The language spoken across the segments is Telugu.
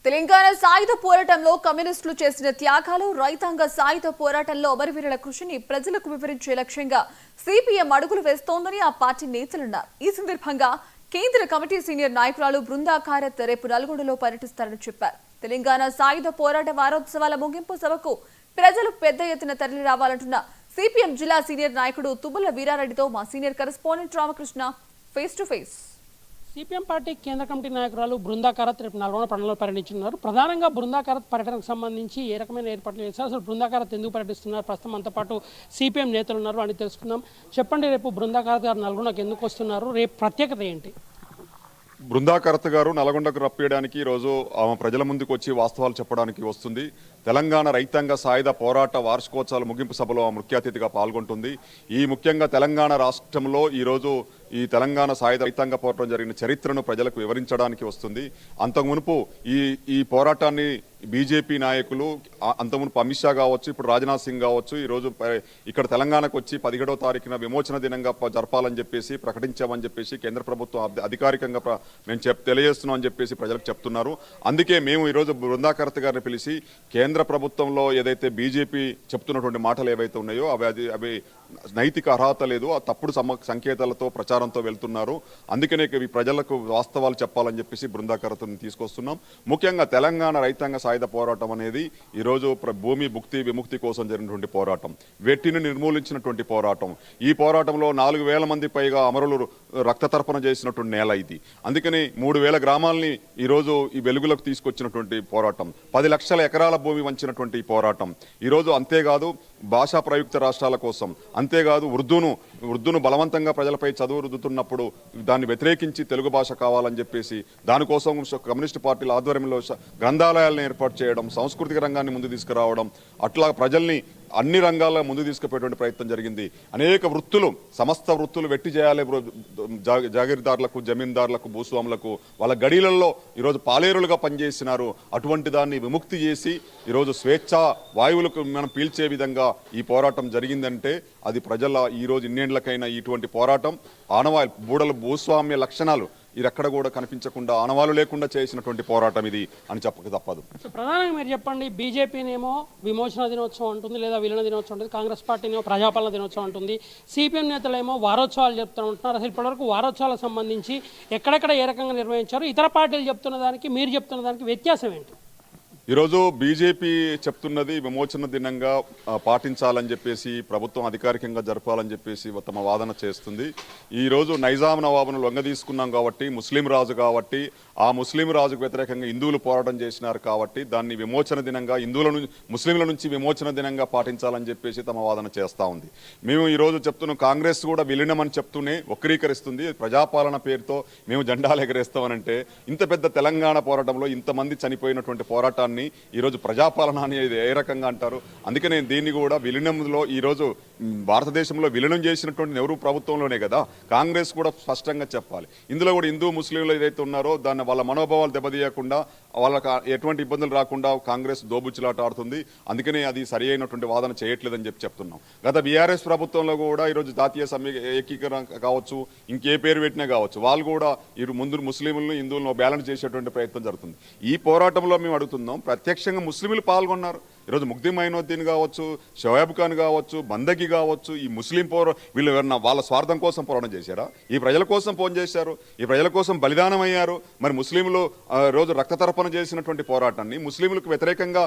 తెలంగాణ సాయుధ పోరాటంలో కమ్యూనిస్టులు చేసిన త్యాగాలు, రైతాంగ సాయుధ పోరాటంలో అమరవీరుల కృషిని ప్రజలకు వివరించే లక్ష్యంగా సిపిఎం అడుగులు వేస్తోందని ఆ పార్టీ నేతలన్నారు. ఈ సందర్భంగా కేంద్ర కమిటీ సీనియర్ నాయకురాలు బృందా కారత్ రేపు నల్గొండలో పర్యటిస్తారని చెప్పారు. తెలంగాణ సాయుధ పోరాట వారోత్సవాల ముగింపు సభకు ప్రజలు పెద్ద ఎత్తున తరలి రావాలంటున్న సిపిఎం జిల్లా సీనియర్ నాయకుడు తుబ్బల వీరారెడ్డితో మా senior correspondent Ramakrishna face to face. CPM party కేంద్ర కమిటీ నాయకురాలు బృందా కారత్ రేపు నల్గొండ పట్టణంలో పర్యటించున్నారు. ప్రధానంగా బృందా కారత్ పర్యటనకు సంబంధించి ఏ రకమైన ఏర్పాట్లు చేశారు, అసలు బృందా కారత్ ఎందుకు పర్యటిస్తున్నారు, ప్రస్తుతం అంతా పాటు సిపిఎం నేతలు ఉన్నారు అని తెలుసుకుందాం. చెప్పండి, రేపు బృందా కారత్ గారు నల్గొండకు ఎందుకు వస్తున్నారు, రేపు ప్రత్యేకత ఏంటి? బృందా కారత్ గారు నల్గొండకు రప్పియడానికి ఈరోజు ఆమె ప్రజల ముందుకు వచ్చి వాస్తవాలు చెప్పడానికి వస్తుంది. తెలంగాణ రైతాంగ సాయుధ పోరాట వార్షికోత్సవాల ముగింపు సభలో ముఖ్య అతిథిగా పాల్గొంటుంది. ఈ ముఖ్యంగా తెలంగాణ రాష్ట్రంలో ఈరోజు ఈ తెలంగాణ సాయుధ రైతాంగ పోరాటం జరిగిన చరిత్రను ప్రజలకు వివరించడానికి వస్తుంది. అంతకు మునుపు ఈ పోరాటాన్ని బీజేపీ నాయకులు అంతకుమునుపు అమిత్ షా కావచ్చు, ఇప్పుడు రాజ్నాథ్ సింగ్ కావచ్చు, ఈరోజు ఇక్కడ తెలంగాణకు వచ్చి 17వ తారీఖున విమోచన దినంగా జరపాలని చెప్పేసి ప్రకటించామని చెప్పేసి కేంద్ర ప్రభుత్వం అధికారికంగా మేము తెలియజేస్తున్నాం అని చెప్పేసి ప్రజలకు చెప్తున్నారు. అందుకే మేము ఈరోజు బృందా కారత్ గారిని పిలిచి కేంద్ర ప్రభుత్వంలో ఏదైతే బీజేపీ చెప్తున్నటువంటి మాటలు ఏవైతే ఉన్నాయో అవి నైతిక అర్హత లేదు, ఆ తప్పుడు సంకేతాలతో ప్రచారంతో వెళ్తున్నారు. అందుకనే ఈ ప్రజలకు వాస్తవాలు చెప్పాలని చెప్పేసి బృందా కారత్ని తీసుకొస్తున్నాం. ముఖ్యంగా తెలంగాణ రైతాంగ సాయుధ పోరాటం అనేది ఈరోజు భూమి భుక్తి విముక్తి కోసం జరిగినటువంటి పోరాటం, వెట్టిని నిర్మూలించినటువంటి పోరాటం. ఈ పోరాటంలో 4,000 మంది పైగా అమరులు రక్తతర్పణ చేసినటువంటి నేల ఇది. అందుకని 3,000 గ్రామాలని ఈరోజు ఈ వెలుగులకు తీసుకొచ్చినటువంటి పోరాటం, 10 లక్షల ఎకరాల భూమి వంచినటువంటి ఈ పోరాటం. ఈరోజు అంతేకాదు భాషా ప్రయుక్త రాష్ట్రాల కోసం, అంతేకాదు ఉర్దూను బలవంతంగా ప్రజలపై చదువు రుద్దుతున్నప్పుడు దాన్ని వ్యతిరేకించి తెలుగు భాష కావాలని చెప్పేసి దానికోసం కమ్యూనిస్టు పార్టీల ఆధ్వర్యంలో గ్రంథాలయాలను ఏర్పాటు చేయడం, సాంస్కృతిక రంగాన్ని ముందు తీసుకురావడం, అట్లా ప్రజల్ని అన్ని రంగాల్లో ముందు తీసుకుపోయేటువంటి ప్రయత్నం జరిగింది. అనేక వృత్తులు, సమస్త వృత్తులు వెట్టి చేయాలి జాగీర్దారులకు, జమీందారులకు, భూస్వాములకు, వాళ్ళ గడీలలో ఈరోజు పాలేరులుగా పనిచేసినారు. అటువంటి దాన్ని విముక్తి చేసి ఈరోజు స్వేచ్ఛా వాయువులకు మనం పీల్చే విధంగా ఈ పోరాటం జరిగిందంటే అది ప్రజల ఈరోజు ఇన్నేళ్లకైనా ఇటువంటి పోరాటం ఆనవాయిల్ బూడలు భూస్వామ్య లక్షణాలు ఎక్కడ కూడా కనిపించకుండా ఆనవాలు లేకుండా చేసినటువంటి పోరాటం ఇది అని చెప్పక తప్పదు. ప్రధానంగా మీరు చెప్పండి, బీజేపీనేమో విమోచన దినోత్సవం ఉంటుంది, లేదా విలీన దినోత్సవం ఉంటుంది, కాంగ్రెస్ పార్టీనేమో ప్రజాపాలన దినోత్సవం ఉంటుంది, సిపిఎం నేతలేమో వారోత్సవాలు చెప్తూ ఉంటున్నారు. అసలు ఇప్పటివరకు వారోత్సవాలకు సంబంధించి ఎక్కడెక్కడ ఏ రకంగా నిర్వహించారు, ఇతర పార్టీలు చెప్తున్న దానికి మీరు చెప్తున్న దానికి వ్యత్యాసం ఏంటి? ఈరోజు బీజేపీ చెప్తున్నది విమోచన దినంగా పాటించాలని చెప్పేసి, ప్రభుత్వం అధికారికంగా జరపాలని చెప్పేసి తమ వాదన చేస్తుంది. ఈరోజు నైజాం నవాబును లొంగ తీసుకున్నాం కాబట్టి, ముస్లిం రాజు కాబట్టి, ఆ ముస్లిం రాజుకు వ్యతిరేకంగా హిందువులు పోరాటం చేసినారు కాబట్టి దాన్ని విమోచన దినంగా, ముస్లింల నుంచి విమోచన దినంగా పాటించాలని చెప్పేసి తమ వాదన చేస్తూ ఉంది. మేము ఈరోజు చెప్తున్నాం, కాంగ్రెస్ కూడా విలీనమని చెప్తూనే వక్రీకరిస్తుంది. ప్రజాపాలన పేరుతో మేము జెండాలు ఎగరేస్తామనంటే, ఇంత పెద్ద తెలంగాణ పోరాటంలో ఇంతమంది చనిపోయినటువంటి పోరాటాన్ని ఈరోజు ప్రజాపాలన అనేది ఏ రకంగా అంటారు? అందుకనే దీన్ని కూడా విలీనంలో ఈరోజు భారతదేశంలో విలీనం చేసినటువంటి నెహ్రూ ప్రభుత్వంలోనే కదా, కాంగ్రెస్ కూడా స్పష్టంగా చెప్పాలి. ఇందులో కూడా హిందూ ముస్లింలు ఏదైతే ఉన్నారో దాన్ని వాళ్ళ మనోభావాలు దెబ్బతీయకుండా, వాళ్ళకి ఎటువంటి ఇబ్బందులు రాకుండా కాంగ్రెస్ దోబుచ్చులాట ఆడుతుంది. అందుకనే అది సరి అయినటువంటి వాదన చేయట్లేదని చెప్తున్నాం. గత బీఆర్ఎస్ ప్రభుత్వంలో కూడా ఈరోజు జాతీయ ఏకీకరణ కావచ్చు, ఇంకే పేరు పెట్టినా కావచ్చు, వాళ్ళు కూడా ముందు ముస్లింలను హిందువులను బ్యాలెన్స్ చేసేటువంటి ప్రయత్నం జరుగుతుంది. ఈ పోరాటంలో మేము అడుగుతున్నాం, ప్రత్యక్షంగా ముస్లింలు పాల్గొన్నారు. ఈరోజు ముగ్ధి మైనుద్దీన్ కావచ్చు, షోయాబ్ ఖాన్ కావచ్చు, బందకి కావచ్చు, ఈ ముస్లిం వీళ్ళు ఎవరన్నా వాళ్ళ స్వార్థం కోసం పోరాటం చేశారా? ఈ ప్రజల కోసం ఫోన్ చేశారు, ఈ ప్రజల కోసం బలిదానం అయ్యారు. మరి ముస్లింలు రోజు రక్తతర్పణ చేసినటువంటి పోరాటాన్ని ముస్లింలకు వ్యతిరేకంగా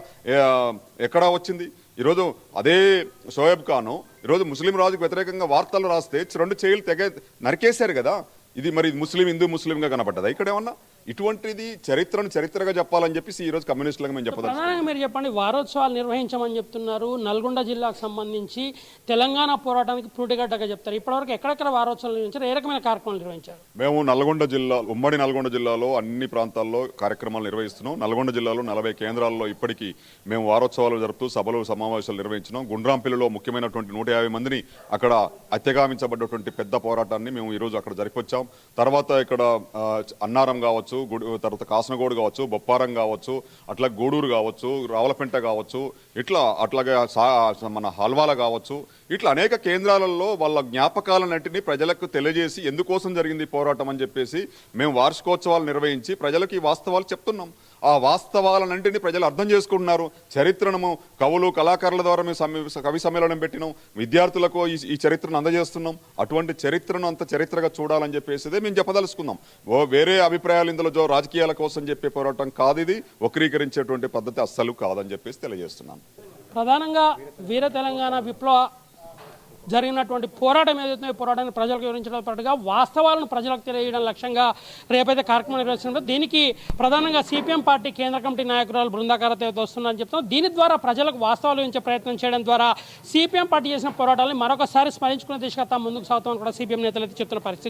ఎక్కడా వచ్చింది? ఈరోజు అదే షోయాబ్ ఖాను ఈరోజు ముస్లిం రాజుకు వ్యతిరేకంగా వార్తలు రాస్తే 2 చేతులు నరికేశారు కదా. ఇది మరి హిందూ ముస్లింగా కనపడ్డదా ఇక్కడ ఏమన్నా? ఇటువంటిది చరిత్రగా చెప్పాలని చెప్పేసి ఈరోజు కమ్యూనిస్టులకు మేము చెప్పదు. ప్రధానంగా మీరు చెప్పండి, వారోత్సవాలు నిర్వహించమని చెప్తున్నారు. నల్గొండ జిల్లాకు సంబంధించి తెలంగాణ పోరాటానికి పూటిగడ్డగా చెప్తారు. ఇప్పటివరకు ఎక్కడెక్కడ వారోత్సవాలు నిర్వహించారు, ఏ రకమైన కార్యక్రమాలు నిర్వహించారు? మేము ఉమ్మడి నల్గొండ జిల్లాలో అన్ని ప్రాంతాల్లో కార్యక్రమాలు నిర్వహిస్తున్నాం. నల్గొండ జిల్లాలో 40 కేంద్రాల్లో ఇప్పటికీ మేము వారోత్సవాలు జరుపుతూ సభలు సమావేశాలు నిర్వహించినాం. గుండ్రాంపల్లిలో ముఖ్యమైనటువంటి 150 మందిని అక్కడ హత్యగావించబడ్డటువంటి పెద్ద పోరాటాన్ని మేము ఈరోజు అక్కడ జరిపొచ్చాం. తర్వాత ఇక్కడ అన్నారం కావచ్చు, తర్వాత కాసనగోడు కావచ్చు, బొప్పారం కావచ్చు, అట్లా గూడూరు కావచ్చు, రావులపెంట కావచ్చు, అట్లాగే మన హల్వాల కావచ్చు, ఇట్లా అనేక కేంద్రాలలో వాళ్ళ జ్ఞాపకాలన్నింటినీ ప్రజలకు తెలియజేసి ఎందుకోసం జరిగింది పోరాటం అని చెప్పేసి మేము వార్షికోత్సవాలు నిర్వహించి ప్రజలకు ఈ వాస్తవాలు చెప్తున్నాం. ఆ వాస్తవాలన్నింటినీ ప్రజలు అర్థం చేసుకుంటున్నారు. చరిత్రను కవులు కళాకారుల ద్వారా మేము కవి సమ్మేళనం పెట్టినాం, విద్యార్థులకు ఈ చరిత్రను అందజేస్తున్నాం. అటువంటి చరిత్రను అంత చరిత్రగా చూడాలని చెప్పేసి మేము చెప్పదలుచుకున్నాం. వేరే అభిప్రాయాలు ఇందులో రాజకీయాల కోసం చెప్పే పోరాటం కాదు, ఇది వక్రీకరించేటువంటి పద్ధతి అస్సలు కాదని చెప్పేసి తెలియజేస్తున్నాను. ప్రధానంగా వీర తెలంగాణ విప్లవ జరిగినటువంటి పోరాటం ఏదైతే పోరాటాన్ని ప్రజలకు వివరించడం పాటుగా వాస్తవాలను ప్రజలకు తెలియజేయడం లక్ష్యంగా రేపైతే కార్యక్రమం నిర్వహిస్తున్నారు. దీనికి ప్రధానంగా సిపిఎం పార్టీ కేంద్ర కమిటీ నాయకురాలు బృందాకారత్ వస్తున్నారని చెప్తున్నాం. దీని ద్వారా ప్రజలకు వాస్తవాలు ఇచ్చే ప్రయత్నం చేయడం ద్వారా సిపిఎం పార్టీ చేసిన పోరాటాలను మరొకసారి స్మరించుకునే దిశగా తాము ముందుకు సాగుతామని కూడా సిపిఎం నేతలు అయితే చెప్తున్న పరిస్థితి.